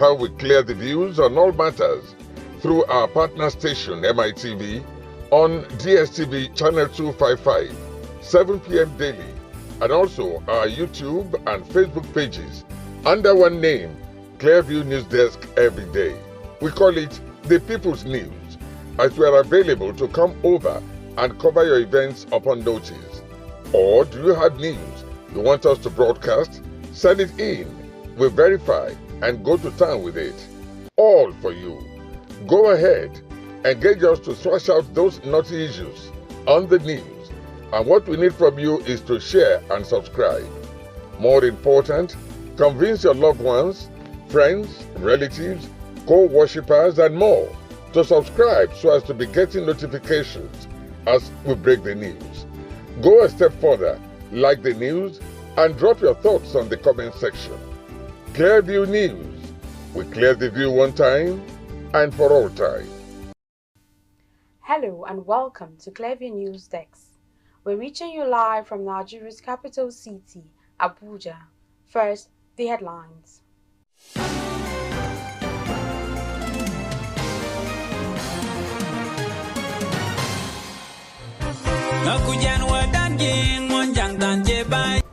how we clear the views on all matters through our partner station MITV on DSTV channel 255, 7 p.m. daily, and also our YouTube and Facebook pages under one name, Clearview News Desk every day. We call it The People's News, as we are available to come over and cover your events upon notice. Or do you have news you want us to broadcast? Send it in. We verify and go to town with it. All for you. Go ahead, engage us to thrash out those naughty issues on the news. And what we need from you is to share and subscribe. More important, convince your loved ones, friends, relatives, co-worshippers, and more to subscribe so as to be getting notifications as we break the news. Go a step further, like the news, and drop your thoughts on the comment section. Clearview News. We clear the view one time and for all time. Hello and welcome to Clearview News Desk. We're reaching you live from Nigeria's capital city, Abuja. First, the headlines.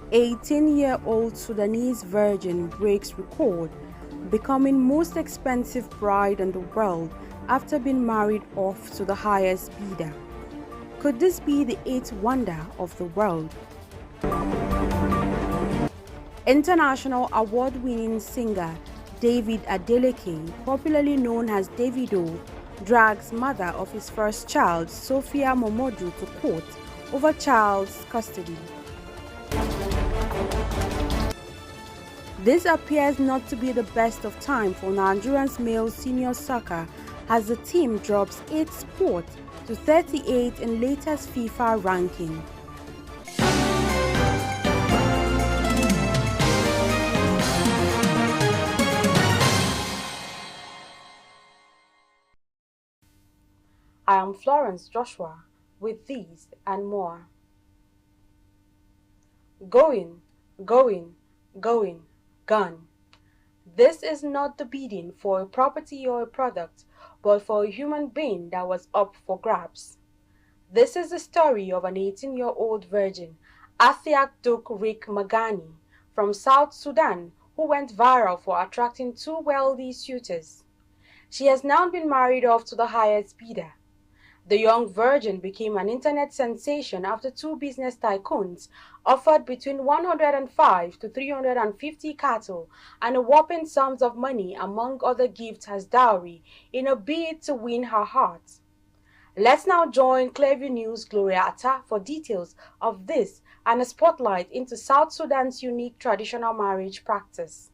A 18-year-old Sudanese virgin breaks record, becoming most expensive bride in the world after being married off to the highest bidder. Could this be the eighth wonder of the world? International award-winning singer David Adeleke, popularly known as Davido, drags mother of his first child, Sophia Momodu, to court over child's custody. This appears not to be the best of time for Nigeria's male senior soccer as the team drops 8 spots to 38 in latest FIFA ranking. I am Florence Joshua with these and more. Going, going, going, gone. This is not the bidding for a property or a product, but for a human being that was up for grabs. This is the story of an 18-year-old virgin, Athiak Duk Rik Magani, from South Sudan, who went viral for attracting 2 wealthy suitors. She has now been married off to the highest bidder. The young virgin became an internet sensation after 2 business tycoons offered between 105 to 350 cattle and a whopping sums of money among other gifts as dowry in a bid to win her heart. Let's now join Clearview News' Gloria Atta for details of this and a spotlight into South Sudan's unique traditional marriage practice.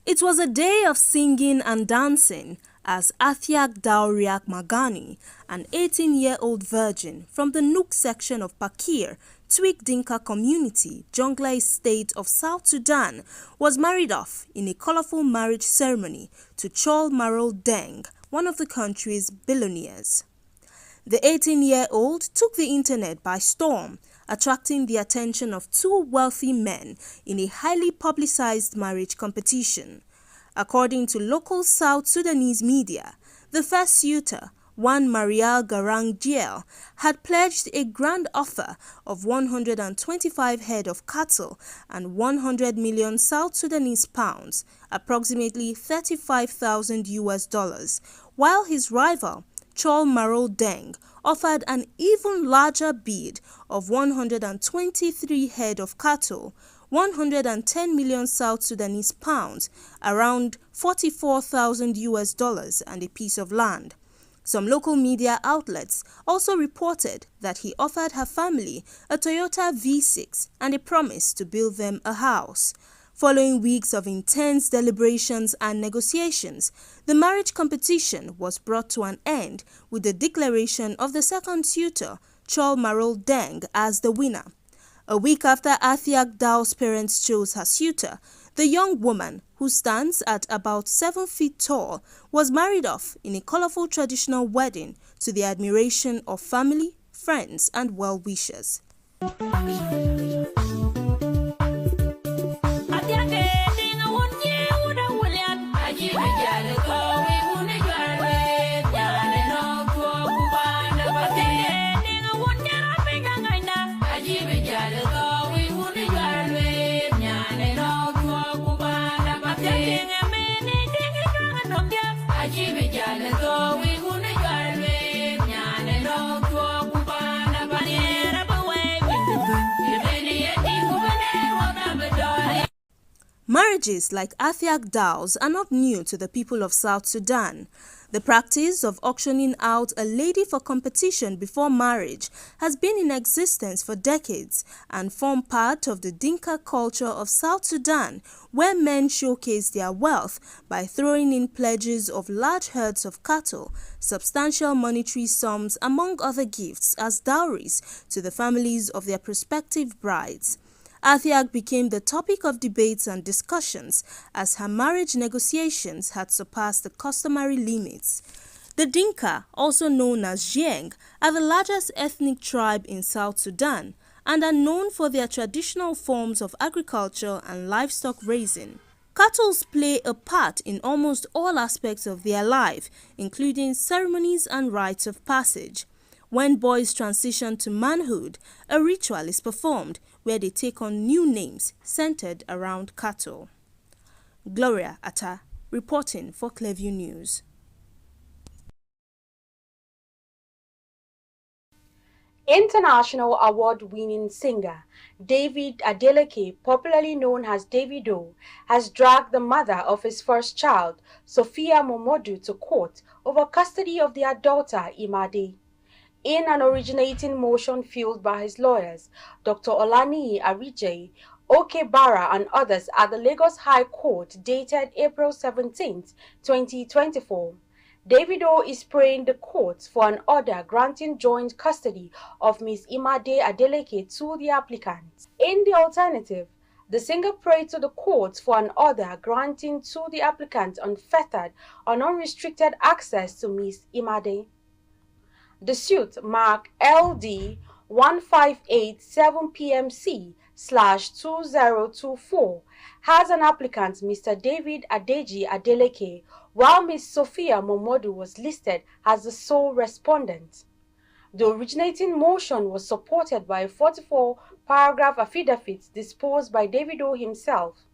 It was a day of singing and dancing as Athiak Dauriak Magani, an 18-year-old virgin from the Nook section of Pakir, Twig Dinka community, Jonglei state of South Sudan, was married off in a colorful marriage ceremony to Chol Marol Deng, one of the country's billionaires. The 18-year-old took the internet by storm, attracting the attention of 2 wealthy men in a highly publicized marriage competition. According to local South Sudanese media, the first suitor, Juan Marial Garang Giel, had pledged a grand offer of 125 head of cattle and 100 million South Sudanese pounds, approximately $35,000, while his rival, Chol Marol Deng, offered an even larger bid of 123 head of cattle, 110 million South Sudanese pounds, around $44,000, and a piece of land. Some local media outlets also reported that he offered her family a Toyota V6 and a promise to build them a house. Following weeks of intense deliberations and negotiations, the marriage competition was brought to an end with the declaration of the second suitor, Chol Marol Deng, as the winner. A week after Athiak Dao's parents chose her suitor, the young woman, who stands at about 7 feet tall, was married off in a colorful traditional wedding to the admiration of family, friends, and well-wishers. Marriages like Athiak Dao's are not new to the people of South Sudan. The practice of auctioning out a lady for competition before marriage has been in existence for decades and form part of the Dinka culture of South Sudan, where men showcase their wealth by throwing in pledges of large herds of cattle, substantial monetary sums, among other gifts as dowries to the families of their prospective brides. Athiak became the topic of debates and discussions as her marriage negotiations had surpassed the customary limits. The Dinka, also known as Jiang, are the largest ethnic tribe in South Sudan and are known for their traditional forms of agriculture and livestock raising. Cattle play a part in almost all aspects of their life, including ceremonies and rites of passage. When boys transition to manhood, a ritual is performed where they take on new names centered around cattle. Gloria Atta, reporting for Clearview News. International award-winning singer David Adeleke, popularly known as Davido, has dragged the mother of his first child, Sophia Momodu, to court over custody of their daughter, Imade. In an originating motion filed by his lawyers, Dr. Olaniyi Arijay, Okebara and others at the Lagos High Court dated April 17, 2024, Davido is praying the court for an order granting joint custody of Ms. Imade Adeleke to the applicant. In the alternative, the singer prayed to the court for an order granting to the applicant unfettered and unrestricted access to Ms. Imade. The suit mark LD 1587PMC/2024 has an applicant, Mr. David Adeji Adeleke, while Ms. Sophia Momodu was listed as the sole respondent. The originating motion was supported by a 44-paragraph affidavit disposed by Davido himself.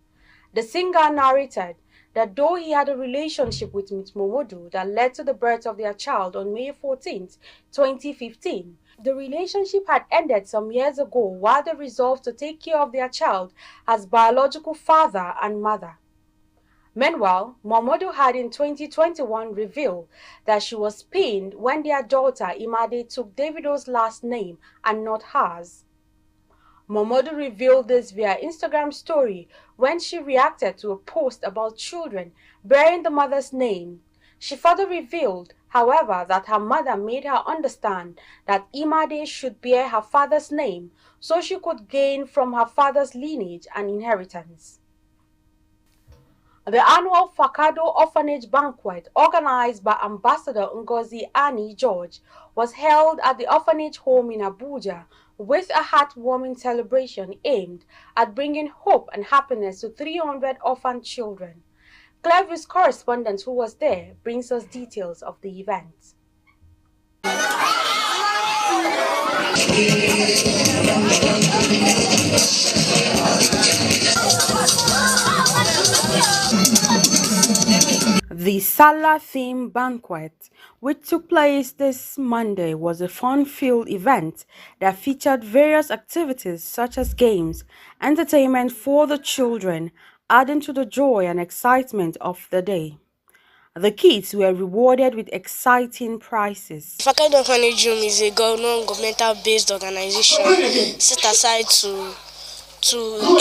The singer narrated that though he had a relationship with Ms. Momodu that led to the birth of their child on May 14, 2015, the relationship had ended some years ago while they resolved to take care of their child as biological father and mother. Meanwhile, Momodu had in 2021 revealed that she was pained when their daughter Imade took Davido's last name and not hers. Momodu revealed this via Instagram story when she reacted to a post about children bearing the mother's name. She further revealed, however, that her mother made her understand that Imade should bear her father's name so she could gain from her father's lineage and inheritance. The annual Fado Orphanage Banquet, organized by Ambassador Ngozi Annie George, was held at the orphanage home in Abuja with a heartwarming celebration aimed at bringing hope and happiness to 300 orphan children. Clearview's correspondent who was there brings us details of the event. The Salah-themed banquet, which took place this Monday, was a fun-filled event that featured various activities such as games, entertainment for the children, adding to the joy and excitement of the day. The kids were rewarded with exciting prizes. Fado Orphanage Home is a governmental-based organization set aside to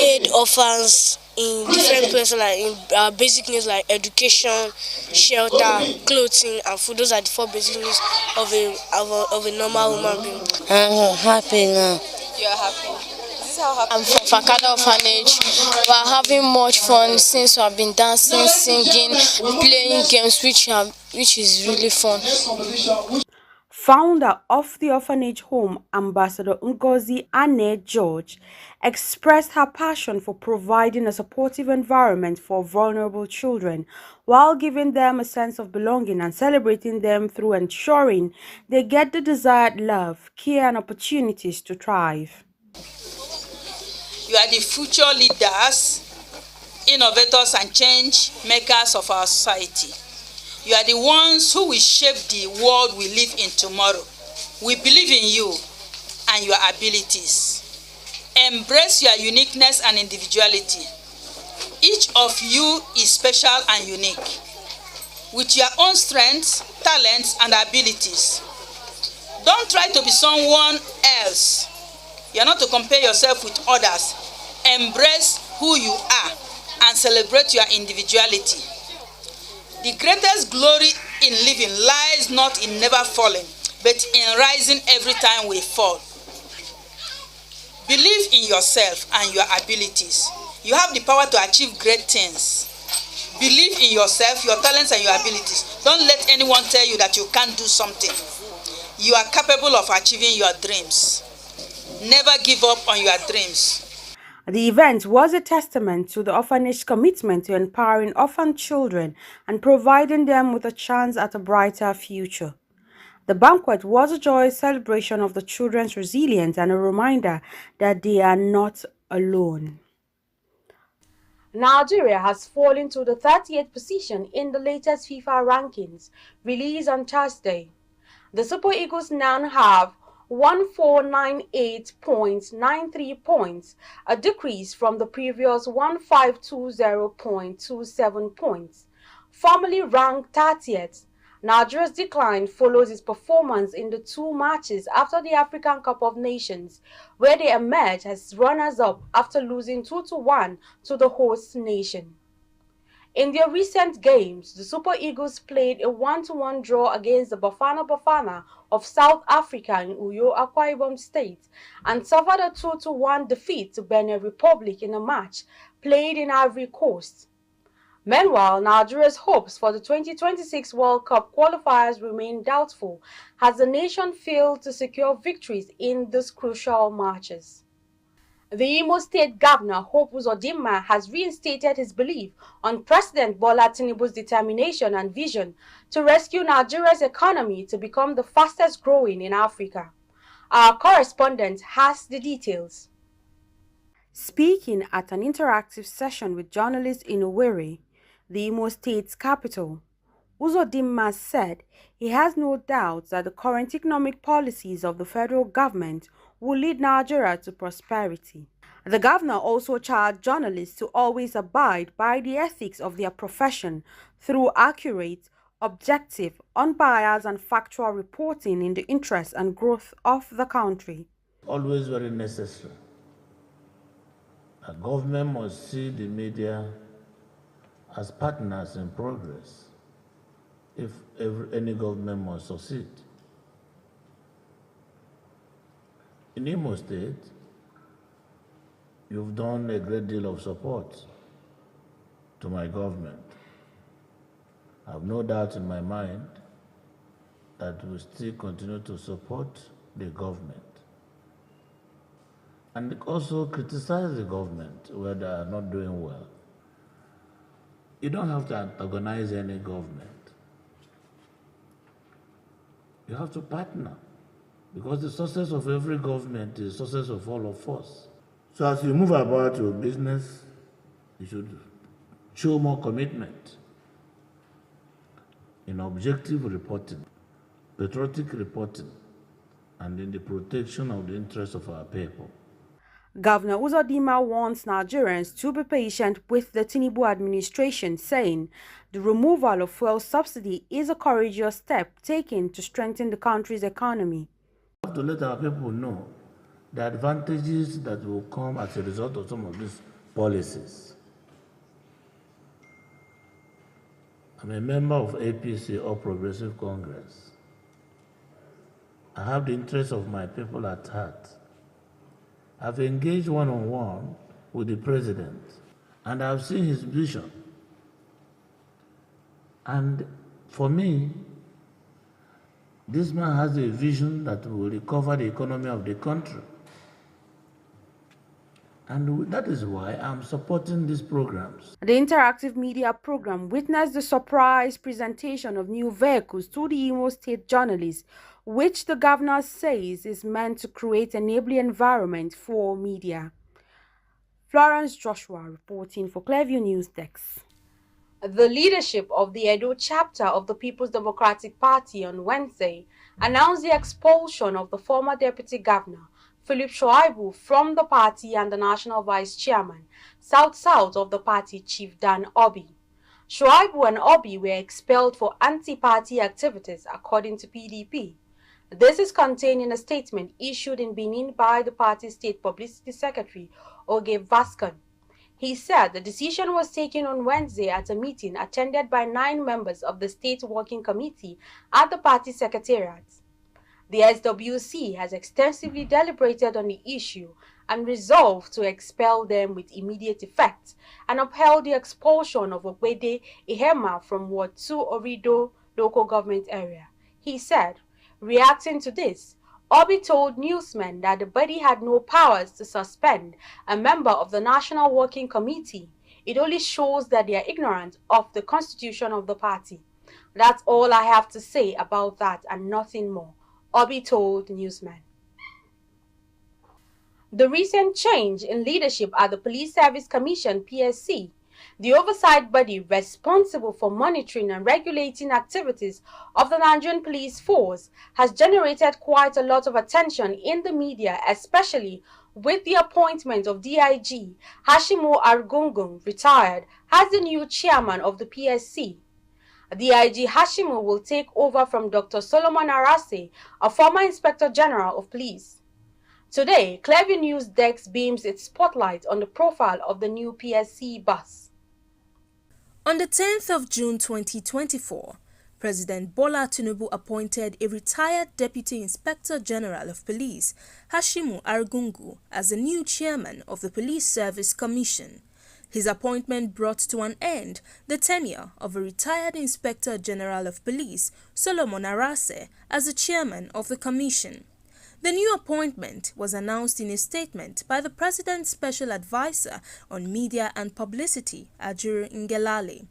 aid orphans in different places, like in basic needs like education, shelter, clothing, and food. Those are the 4 basic needs of a normal human being. I'm happy now. You are happy. I'm from Fado Orphanage. We are having much fun since we have been dancing, singing, playing games, which is really fun. Founder of the orphanage home, Ambassador Ngozi Anne George, expressed her passion for providing a supportive environment for vulnerable children while giving them a sense of belonging and celebrating them through ensuring they get the desired love, care, and opportunities to thrive. You are the future leaders, innovators, and change makers of our society. You are the ones who will shape the world we live in tomorrow. We believe in you and your abilities. Embrace your uniqueness and individuality. Each of you is special and unique, with your own strengths, talents, and abilities. Don't try to be someone else. You are not to compare yourself with others. Embrace who you are and celebrate your individuality. The greatest glory in living lies not in never falling, but in rising every time we fall. Believe in yourself and your abilities. You have the power to achieve great things. Believe in yourself, your talents, and your abilities. Don't let anyone tell you that you can't do something. You are capable of achieving your dreams. Never give up on your dreams. The event was a testament to the orphanage's commitment to empowering orphan children and providing them with a chance at a brighter future. The banquet was a joyous celebration of the children's resilience and a reminder that they are not alone. Nigeria has fallen to the 30th position in the latest FIFA rankings, released on Thursday. The Super Eagles now have 1498.93 points, a decrease from the previous 1520.27 points. Formerly ranked 30th, Nigeria's decline follows its performance in the two matches after the African Cup of Nations, where they emerged as runners-up after losing 2-1 to the host nation. In their recent games, the Super Eagles played a 1-1 draw against the Bafana Bafana of South Africa in Uyo, Akwa Ibom State, and suffered a 2-1 defeat to Benin Republic in a match played in Ivory Coast. Meanwhile, Nigeria's hopes for the 2026 World Cup qualifiers remain doubtful as the nation failed to secure victories in these crucial matches. The Imo State Governor, Hope Uzodinma, has reinstated his belief on President Bola Tinubu's determination and vision to rescue Nigeria's economy to become the fastest growing in Africa. Our correspondent has the details. Speaking at an interactive session with journalists in Owerri, the Imo State's capital, Uzodinma said he has no doubt that the current economic policies of the federal government will lead Nigeria to prosperity. The governor also charged journalists to always abide by the ethics of their profession through accurate, objective, unbiased and factual reporting in the interest and growth of the country. Always very necessary. A government must see the media as partners in progress if any government must succeed. In Imo State, you've done a great deal of support to my government. I have no doubt in my mind that we still continue to support the government and also criticize the government where they are not doing well. You don't have to antagonize any government. You have to partner, because the success of every government is the success of all of us. So as you move about your business, you should show more commitment in objective reporting, patriotic reporting, and in the protection of the interests of our people. Governor Uzodinma wants Nigerians to be patient with the Tinubu administration, saying the removal of fuel subsidy is a courageous step taken to strengthen the country's economy. We have to let our people know the advantages that will come as a result of some of these policies. I'm a member of APC, All Progressive Congress. I have the interests of my people at heart. I've engaged one-on-one with the president, and I've seen his vision. And for me, this man has a vision that will recover the economy of the country. And that is why I'm supporting these programs. The interactive media program witnessed the surprise presentation of new vehicles to the Imo State journalists, which the governor says is meant to create an enabling environment for media. Florence Joshua reporting for Clearview News Desk. The leadership of the Edo chapter of the People's Democratic Party on Wednesday announced the expulsion of the former deputy governor, Philip Shoaibu, from the party and the national vice chairman, South of the party, Chief Dan Obi. Shoaibu and Obi were expelled for anti-party activities, according to PDP. This is contained in a statement issued in Benin by the party's state publicity secretary, Oge Vascon. He said the decision was taken on Wednesday at a meeting attended by 9 members of the State Working Committee at the party secretariat. The SWC has extensively deliberated on the issue and resolved to expel them with immediate effect and upheld the expulsion of Ogbede Ihema from Ward 2 Orido local government area. He said, reacting to this, Obi told newsmen that the body had no powers to suspend a member of the National Working Committee. It only shows that they are ignorant of the constitution of the party. That's all I have to say about that and nothing more, Obi told newsmen. The recent change in leadership at the Police Service Commission (PSC), the oversight body responsible for monitoring and regulating activities of the Nigerian police force, has generated quite a lot of attention in the media, especially with the appointment of DIG Hashimo Argungun, retired, as the new chairman of the PSC. DIG Hashimo will take over from Dr. Solomon Arase, a former Inspector General of Police. Today, Clearview News Desk beams its spotlight on the profile of the new PSC boss. On the 10th of June 2024, President Bola Tinubu appointed a retired Deputy Inspector General of Police, Hashimu Argungu, as the new chairman of the Police Service Commission. His appointment brought to an end the tenure of a retired Inspector General of Police, Solomon Arase, as the chairman of the commission. The new appointment was announced in a statement by the President's Special Advisor on Media and Publicity, Ajuru Ngelale.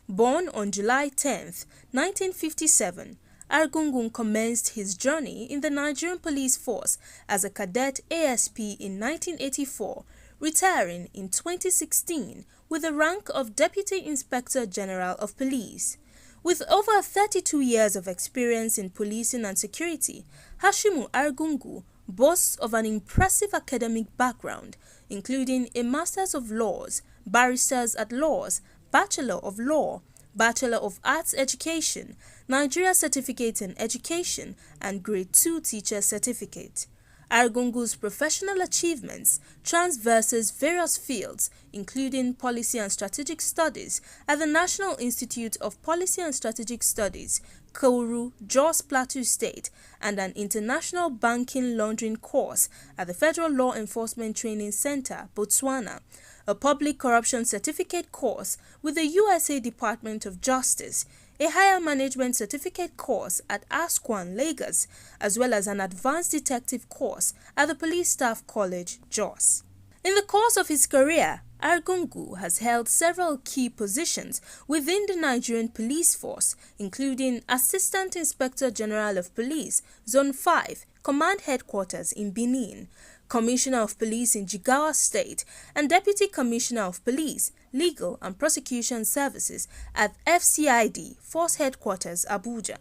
Born on July 10, 1957, Argungun commenced his journey in the Nigerian police force as a cadet ASP in 1984, retiring in 2016 with the rank of Deputy Inspector General of Police. With over 32 years of experience in policing and security, Hashimu Argungu boasts of an impressive academic background, including a Master's of Laws, Barristers at Laws, Bachelor of Law, Bachelor of Arts Education, Nigeria Certificate in Education, and Grade 2 Teacher Certificate. Argungu's professional achievements transverses various fields, including Policy and Strategic Studies at the National Institute of Policy and Strategic Studies, Kouru, Jos Plateau State, and an International Banking Laundering course at the Federal Law Enforcement Training Center, Botswana, a Public Corruption Certificate course with the USA Department of Justice, a Higher Management Certificate course at Asquan, Lagos, as well as an Advanced Detective course at the Police Staff College, Jos. In the course of his career, Argungu has held several key positions within the Nigerian police force, including Assistant Inspector General of Police, Zone 5, Command Headquarters in Benin, Commissioner of Police in Jigawa State, and Deputy Commissioner of Police, Legal and Prosecution Services at FCID, Force Headquarters, Abuja.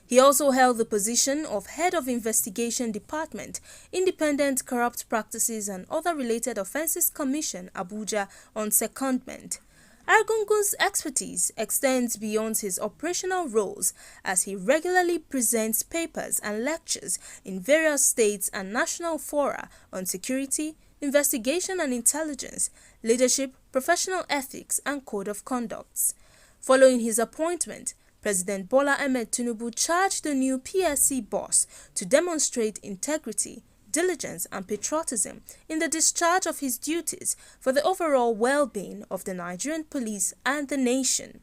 He also held the position of Head of Investigation Department, Independent Corrupt Practices and Other Related Offences Commission, Abuja, on secondment. Argungu's expertise extends beyond his operational roles as he regularly presents papers and lectures in various states and national fora on security, investigation and intelligence, leadership, professional ethics, and code of conducts. Following his appointment, President Bola Ahmed Tinubu charged the new PSC boss to demonstrate integrity, diligence and patriotism in the discharge of his duties for the overall well-being of the Nigerian police and the nation.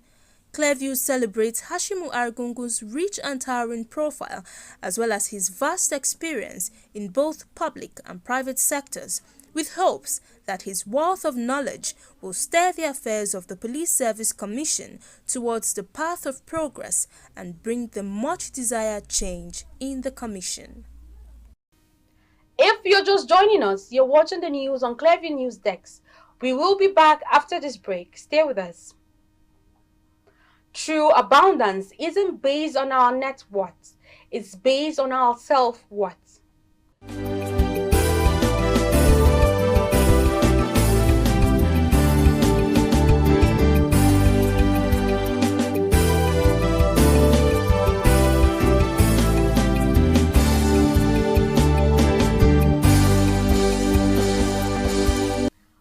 Clearview celebrates Hashimu Argungu's rich and towering profile as well as his vast experience in both public and private sectors, with hopes that his wealth of knowledge will steer the affairs of the Police Service Commission towards the path of progress and bring the much-desired change in the commission. If you're just joining us, you're watching the news on Clearview News Desk. We will be back after this break. Stay with us. True abundance isn't based on our net worth, it's based on our self-worth.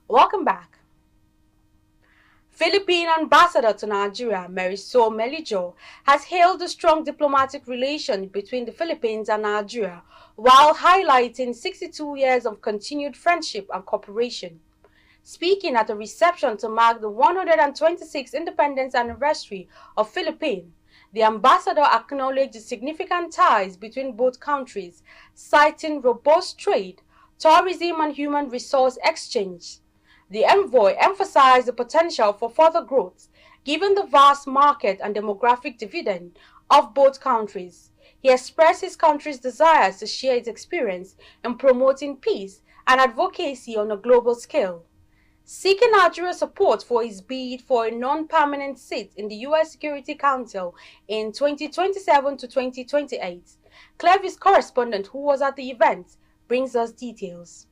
Welcome back. Philippine ambassador to Nigeria, Marisol Melijo, has hailed the strong diplomatic relation between the Philippines and Nigeria while highlighting 62 years of continued friendship and cooperation. Speaking at a reception to mark the 126th independence anniversary of Philippines, the ambassador acknowledged the significant ties between both countries, citing robust trade, tourism and human resource exchange. The envoy emphasized the potential for further growth, given the vast market and demographic dividend of both countries. He expressed his country's desires to share its experience in promoting peace and advocacy on a global scale. Seeking Nigeria's support for his bid for a non-permanent seat in the U.S. Security Council in 2027 to 2028, Clearview's correspondent, who was at the event, brings us details.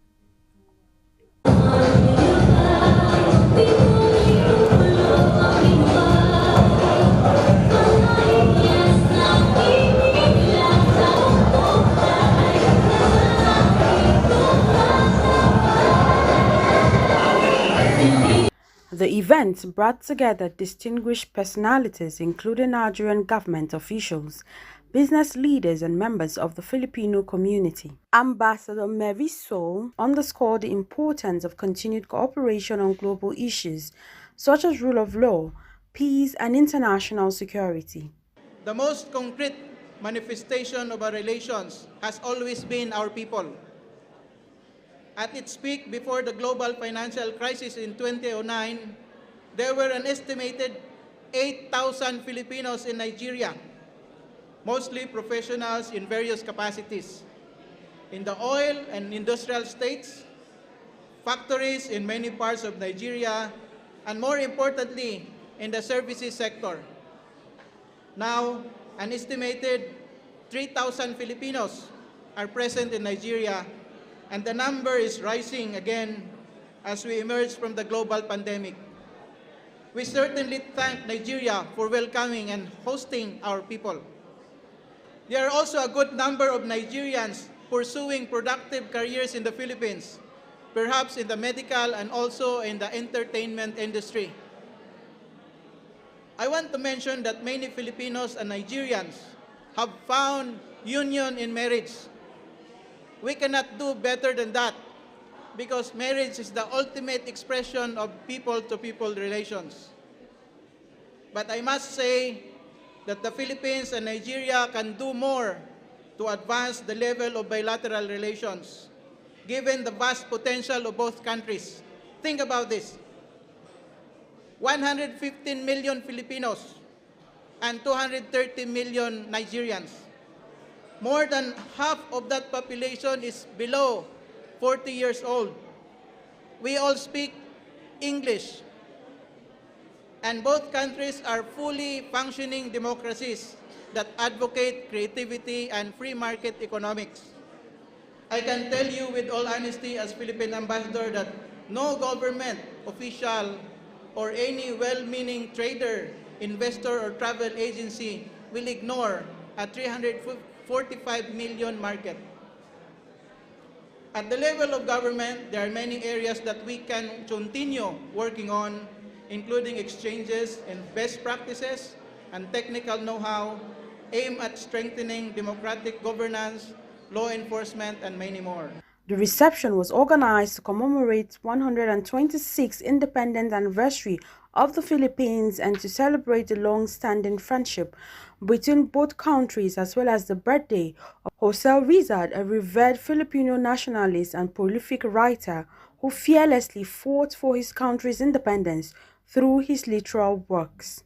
The event brought together distinguished personalities including Nigerian government officials, business leaders and members of the Filipino community. Ambassador Marisol underscored the importance of continued cooperation on global issues such as rule of law, peace and international security. The most concrete manifestation of our relations has always been our people. At its peak before the global financial crisis in 2009, there were an estimated 8,000 Filipinos in Nigeria, mostly professionals in various capacities. In the oil and industrial states, factories in many parts of Nigeria, and more importantly, in the services sector. Now, an estimated 3,000 Filipinos are present in Nigeria, and the number is rising again as we emerge from the global pandemic. We certainly thank Nigeria for welcoming and hosting our people. There are also a good number of Nigerians pursuing productive careers in the Philippines, perhaps in the medical and also in the entertainment industry. I want to mention that many Filipinos and Nigerians have found union in marriage. We cannot do better than that because marriage is the ultimate expression of people-to-people relations. But I must say that the Philippines and Nigeria can do more to advance the level of bilateral relations, given the vast potential of both countries. Think about this. 115 million Filipinos and 230 million Nigerians. More than half of that population is below 40 years old. We all speak English, and both countries are fully functioning democracies that advocate creativity and free market economics. I can tell you with all honesty as Philippine ambassador that no government official or any well-meaning trader, investor, or travel agency will ignore a 345 million market. At the level of government, there are many areas that we can continue working on, including exchanges and best practices and technical know-how aimed at strengthening democratic governance, law enforcement, and many more. The reception was organized to commemorate 126th independence anniversary of the Philippines and to celebrate the long-standing friendship between both countries, as well as the birthday of Jose Rizal, a revered Filipino nationalist and prolific writer who fearlessly fought for his country's independence through his literal works.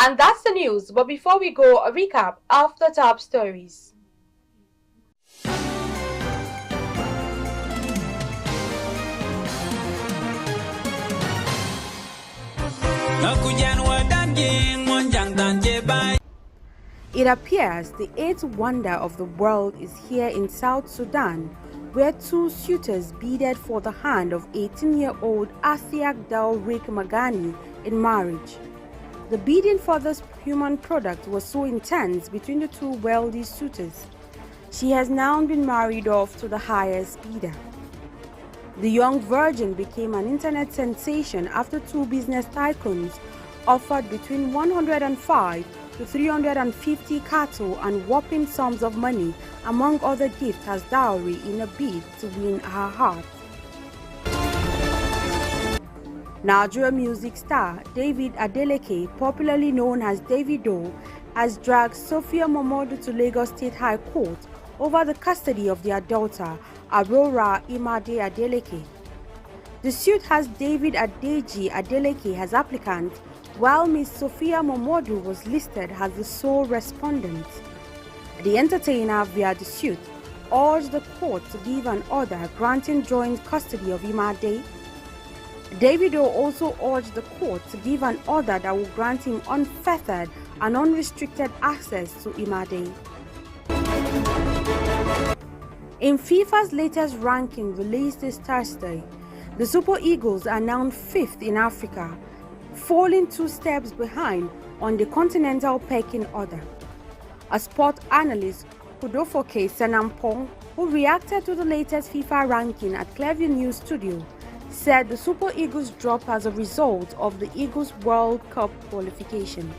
And that's the news, but before we go, a recap of the top stories. It appears the eighth wonder of the world is here in South Sudan, where two suitors bidded for the hand of 18-year-old Athiak Daorik Magani in marriage. The bidding for this human product was so intense between the two wealthy suitors. She has now been married off to the highest bidder. The young virgin became an internet sensation after two business tycoons offered between 105 to 350 cattle and whopping sums of money, among other gifts, as dowry in a bid to win her heart. Nigerian music star David Adeleke, popularly known as Davido, has dragged Sophia Momodu to Lagos State High Court over the custody of their daughter, Aurora Imade Adeleke. The suit has David Adeji Adeleke as applicant, while Ms. Sophia Momodu was listed as the sole respondent. The entertainer, via the suit, urged the court to give an order granting joint custody of Imade. Davido also urged the court to give an order that will grant him unfettered and unrestricted access to Imade. In FIFA's latest ranking released this Thursday, the Super Eagles are now 5th in Africa, falling 2 steps behind on the continental pecking order. A sport analyst, Hudofoke Senampong, who reacted to the latest FIFA ranking at Clearview News Studio, said the Super Eagles dropped as a result of the Eagles World Cup qualification.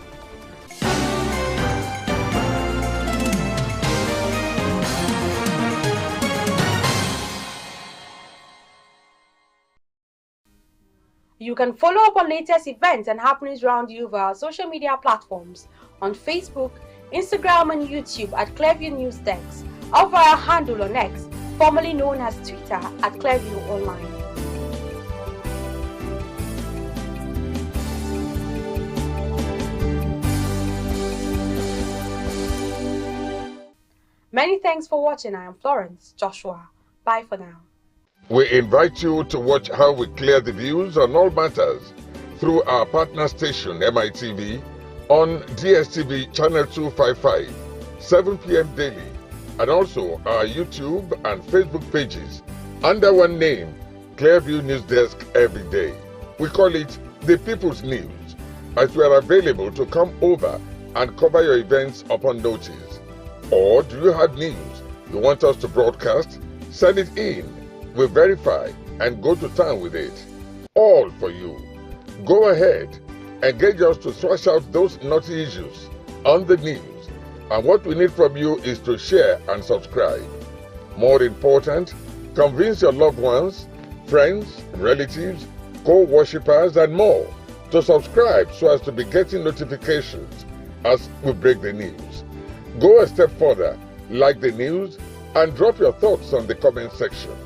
You can follow up on latest events and happenings around you via our social media platforms on Facebook, Instagram and YouTube at Clearview News Desk, or via our handle on X, formerly known as Twitter, at Clearview Online. Many thanks for watching. I am Florence Joshua. Bye for now. We invite you to watch how we clear the views on all matters through our partner station MITV on DSTV channel 255, 7 p.m. daily, and also our YouTube and Facebook pages under one name, Clearview News Desk every day. We call it The People's News, as we are available to come over and cover your events upon notice. Or do you have news you want us to broadcast? Send it in. We verify and go to town with it. All for you. Go ahead, engage us to thrash out those naughty issues on the news. And what we need from you is to share and subscribe. More important, convince your loved ones, friends, relatives, co-worshippers and more to subscribe so as to be getting notifications as we break the news. Go a step further, like the news and drop your thoughts on the comment section.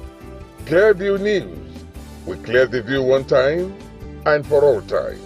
Clearview News. We clear the view one time and for all time.